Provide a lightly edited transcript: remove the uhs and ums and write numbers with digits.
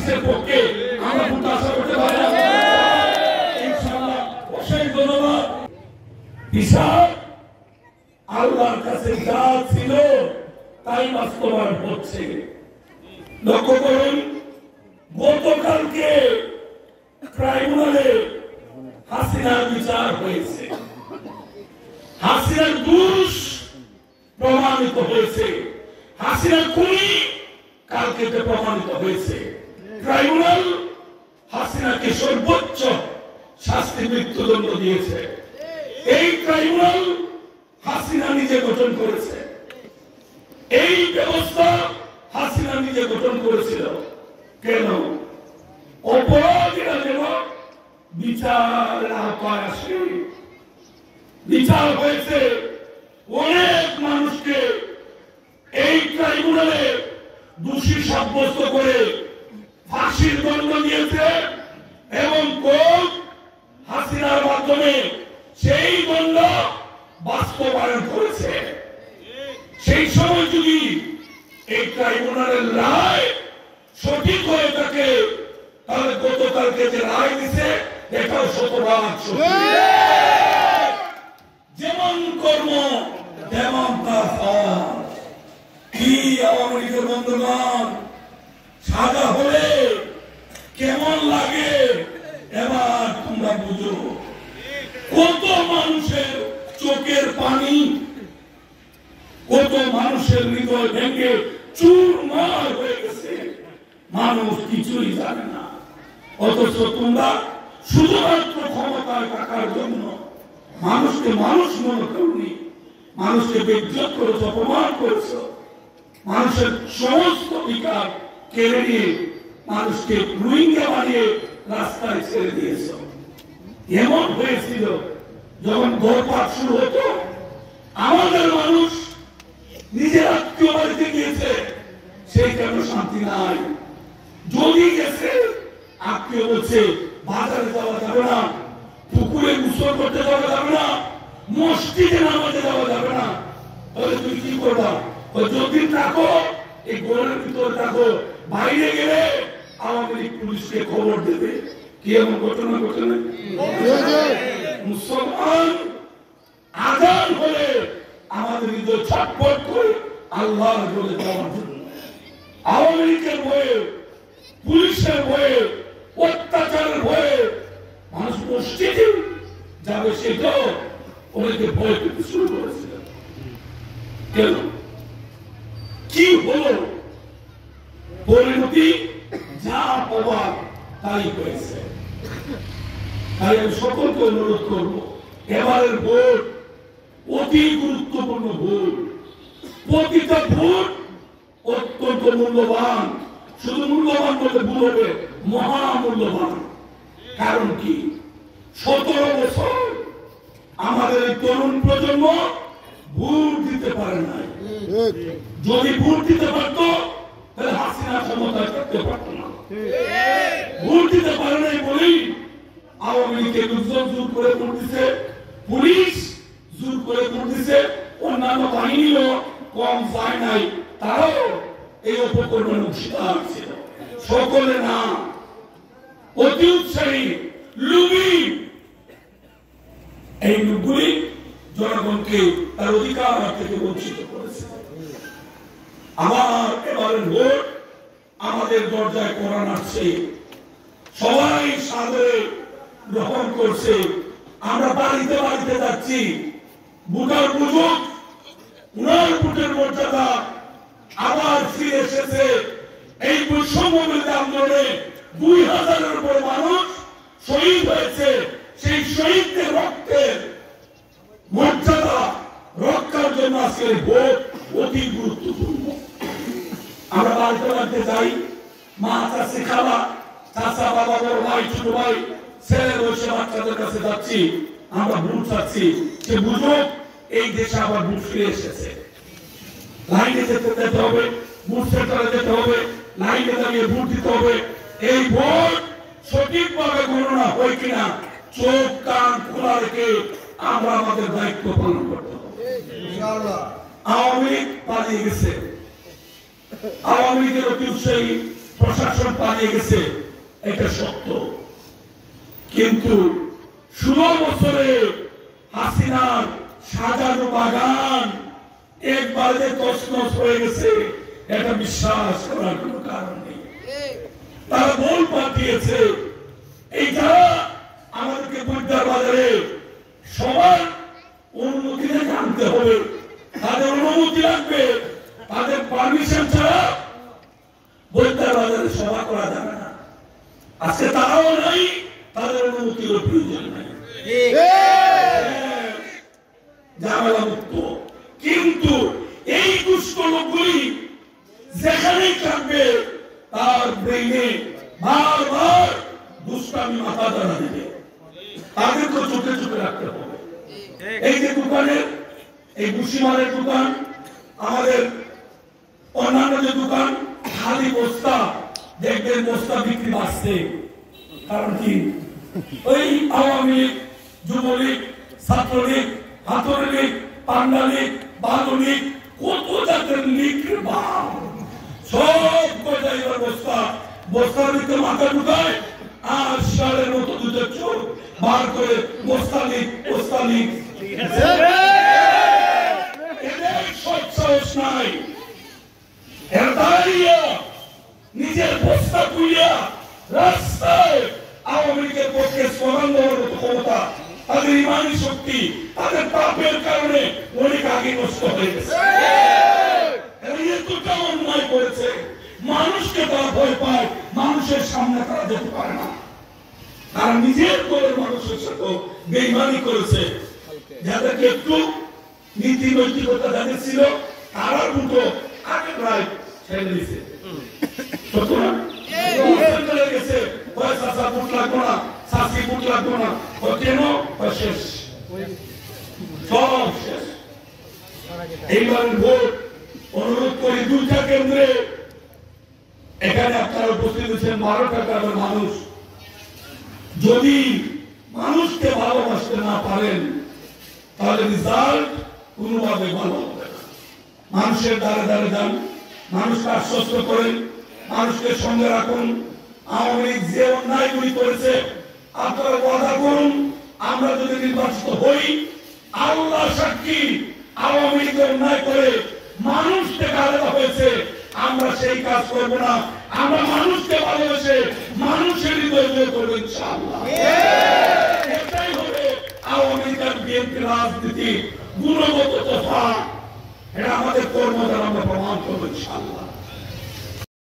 বাংলাদেশের পক্ষে আমরা কিন্তু আশা করতে পারি না। ইনশাআল্লাহ অশেষ ধন্যবাদ। হিসাব আল্লাহর কাছে যা ছিল তাই বাস্তবায়ন হচ্ছে। লক্ষ্য করুন, গতকালকে ট্রাইব্যুনালে হাসিনার বিচার হয়েছে, হাসিনার দোষ প্রমাণিত হয়েছে, হাসিনার খুনি কালকে প্রমাণিত হয়েছে। ট্রাইব্যুনাল হাসিনাকে সর্বোচ্চ শাস্তি মৃত্যুদণ্ড দিয়েছে। এই ট্রাইব্যুনাল হাসিনা নিজে গঠন করেছে, এই ব্যবস্থা হাসিনা নিজে গঠন করেছিল। কেন? অপরাধীরা যেন বিচার আওতায় আসে। বিচার হয়েছে, অনেক মানুষকে এই ট্রাইব্যুনালে দোষী সাব্যস্ত করে ফাঁসির দণ্ড দিয়েছে এবং কোর্ট হাসিনার মাধ্যমে সেই দণ্ড বাস্তবায়ন করেছে। সেই সময় যদি এই ট্রাইব্যুনালের রায় সঠিক হয়ে থাকে, তাহলে গতকালকে যে রায় দিছে এটাও শতভাগ সঠিক। যেমন কর্ম তেমন তার ফল। কি আওয়ামী লীগের বন্ধুগণ, সাজা হলে কেমন লাগে এবার তোমরা বুঝো। কত মানুষের চোখের পানি, কত মানুষের হৃদয় ভেঙে চুরমার হয়ে গেছে, মানুষ কিছুই জানে না। অথচ তোমরা শুধুমাত্র ক্ষমতায় থাকার জন্য মানুষকে মানুষ মনে করনি, মানুষকে বেইজ্জত করেছ, অপমান করেছ, মানুষের সমস্ত অধিকার কেড়ে নিয়ে মানুষকে রোহিঙ্গা বানিয়ে রাস্তায় ছেড়ে দিয়েছ। এমন হয়েছিল যখন ঘরপাট শুরু হতো, আমাদের মানুষ নিজের আত্মীয় বাড়িতে গিয়েছে, সেই কেন শান্তি নাই। যদি গেছে আত্মীয় বলছে বাজারে যাওয়া যাবে না, পুকুরে গোসল করতে যাওয়া যাবে না, মসজিদে নামাজে যাওয়া যাবে না, তাহলে তুই কি করবা? যদি থাকো এই ঘরের ভিতরে থাকো, বাইরে গেলে আওয়ামী লীগ পুলিশকে খবর দেবে। কি এমন ঘটনা ঘটে না? মুসলমান আজান হলে আমাদের হৃদয় ছটফট করে আল্লাহর বলে যাওয়ার জন্য। আওয়ামী লীগের ভয়ে, পুলিশের ভয়ে, অত্যাচারের ভয়ে মানুষ মসজিদে যাবে, সেটাও ওদেরকে ভয় পেতে শুরু করেছিল। কেন? কি হলো? পরিণতি যা পাওয়ার তাই হয়েছে। তাই আমি সকলকে অনুরোধ করবো, এবারের ভোট অতি গুরুত্বপূর্ণ ভোট। প্রতিটা ভোট অত্যন্ত মূল্যবান। শুধু মূল্যবান বলে ভুল হবে, মহামূল্যবান। কারণ কি? 17 বছর আমাদের এই তরুণ প্রজন্ম ভোট দিতে পারে নাই। যদি ভোট দিতে পারতো তাহলে হাসিনা ক্ষমতায় থাকতে পারতো না। ভোট দিতে পারে নাই বলেই আওয়ামী লীগকে লোকজন জোর করে ভোট দিছে, পুলিশ জোর করে ভোট দিছে, অন্যান্য বাহিনীও কম যায় নাই, তারাও এই উপকরণের অংশীদার ছিল। সকলে না, অতি উৎসাহী লুবি এই লোকগুলি জনগণকে তার অধিকার থেকে বঞ্চিত করেছে। আমার এবারের ভোট আমাদের দরজায় কোরআন আসছে, সবাই সাদরে গ্রহণ করছে। আমরা বাড়িতে বাড়িতে যাচ্ছি, ভোটার বুঝুক, উনার ভোটের মর্যাদা আবার ফিরে এসেছে। এই বৈষম্য বিরোধী আন্দোলনে 2000-এর উপর মানুষ শহীদ হয়েছে। সেই শহীদদের রক্তের মর্যাদা রক্ষার জন্য আজকের ভোট অতি গুরুত্বপূর্ণ। আমরা বাড়িতে বাড়িতে যাই, মা চাষি খালা, চাষা, বাবা, বড় ভাই, ছোট ভাই, ছেলে বসে বাচ্চাদের কাছে যাচ্ছি, আমরা ভোট চাচ্ছি। সে বুঝুক এই দেশে আবার ভোট ফিরে এসেছে। লাইনে যেতে হবে, ভোট সেন্টারে যেতে হবে, লাইনে দাঁড়িয়ে ভোট দিতে হবে। এই ভোট সঠিকভাবে গণনা হয় কিনা চোখ কান খোলা রেখে আমরা আমাদের দায়িত্ব পালন করতে হবে। আওয়ামী লীগ পালিয়ে গেছে, আওয়ামী লীগের অতি উৎসাহী প্রশাসন পালিয়ে গেছে, এটা সত্য। কিন্তু 16 বছরে হাসিনার সাজানো বাগান একবারে তছনছ হয়ে গেছে, এটা বিশ্বাস করার কোনো কারণ নেই। তারা বল পাঠিয়েছে, এই যারা আমাদেরকে বৈদ্যার বাজারে সবার অনুমতি আনতে হবে, তাদের অনুমতি লাগবে, তাদের পারমিশন ছাড়া বৈদ্যার বাজারে সভা করা যাবে না। আজকে তারাও নাই, তাদের অনুমতির প্রয়োজন নাই, ঝামেলা মুক্ত। কিন্তু এই দুষ্ট লোকগুলি যেখানেই থাকবে তার ব্রেইনে বারবার দুষ্টামি মাথা ধরা দেবে, তাদেরকে চোখে চোখে রাখতে হবে। এই যে দোকানের, এই ভুসিমালের দোকান, আমাদের অন্যান্য যে দোকান, খালি বস্তা দেখবেন বস্তা বিক্রি বাড়ছে। কারণ কি? ওই আওয়ামী লীগ, যুবলীগ, ছাত্রলীগ, হাতলীগ, পান্ডা লীগ, বালু লীগ, কত জাতের লীগ সব কয়টাই বস্তা, বস্তার ভিতরে মাথা ঢুকায় আর সারের মতো দুধের চোখ বার করে বস্তা লীগ, বস্তা লীগ। এদের সব সাহস নাই, নিজের বস্তা তুলিয়া রাস্তায় আওয়ামী লীগের পক্ষে স্লোগান দেওয়ার মতো ক্ষমতা, তাদের ইমানি শক্তি, তাদের পাপের কারণে অনেক আগে নষ্ট হয়ে গেছে। এতটা অন্যায় করেছে, মানুষকে তারা ভয় পায়, মানুষের সামনে তারা যেতে পারে না। তারা নিজের দলের মানুষের সাথে বেইমানি করেছে। যাদেরকে একটু নীতি নৈতিকতা যাদের ছিল, তারা দুটো আগে প্রায় ছেড়ে দিয়েছে। এইবারের ভোট অনুরোধ করি, 2টা কেন্দ্রে এখানে আপনারা উপস্থিত হয়েছেন 12টা গ্রামের মানুষ। যদি মানুষকে ভালোবাসতে না পারেন তাহলে রেজাল্ট কোনোভাবে ভালো হবে না। মানুষের দ্বারে দ্বারে যান, মানুষকে আশ্বস্ত করেন, মানুষকে সঙ্গে রাখুন। আওয়ামী লীগ যে অন্যায়গুলি করেছে আপনারা ওয়াদা করুন, আমরা যদি নির্বাচিত হই, আল্লাহ সাক্ষী, আওয়ামী লীগ অন্যায় করে মানুষকে আলাদা হয়েছে, আমরা সেই কাজ করব না। আমরা মানুষকে ভালোবেসে মানুষের হৃদয় জয় করবো ইনশাআল্লাহ। এটাই হবে আওয়ামী লীগ আর বিএনপি রাজনীতি গুণগত তফাৎ। এটা আমাদের কর্ম দ্বারা আমরা প্রমাণ করবো ইনশাআল্লাহ।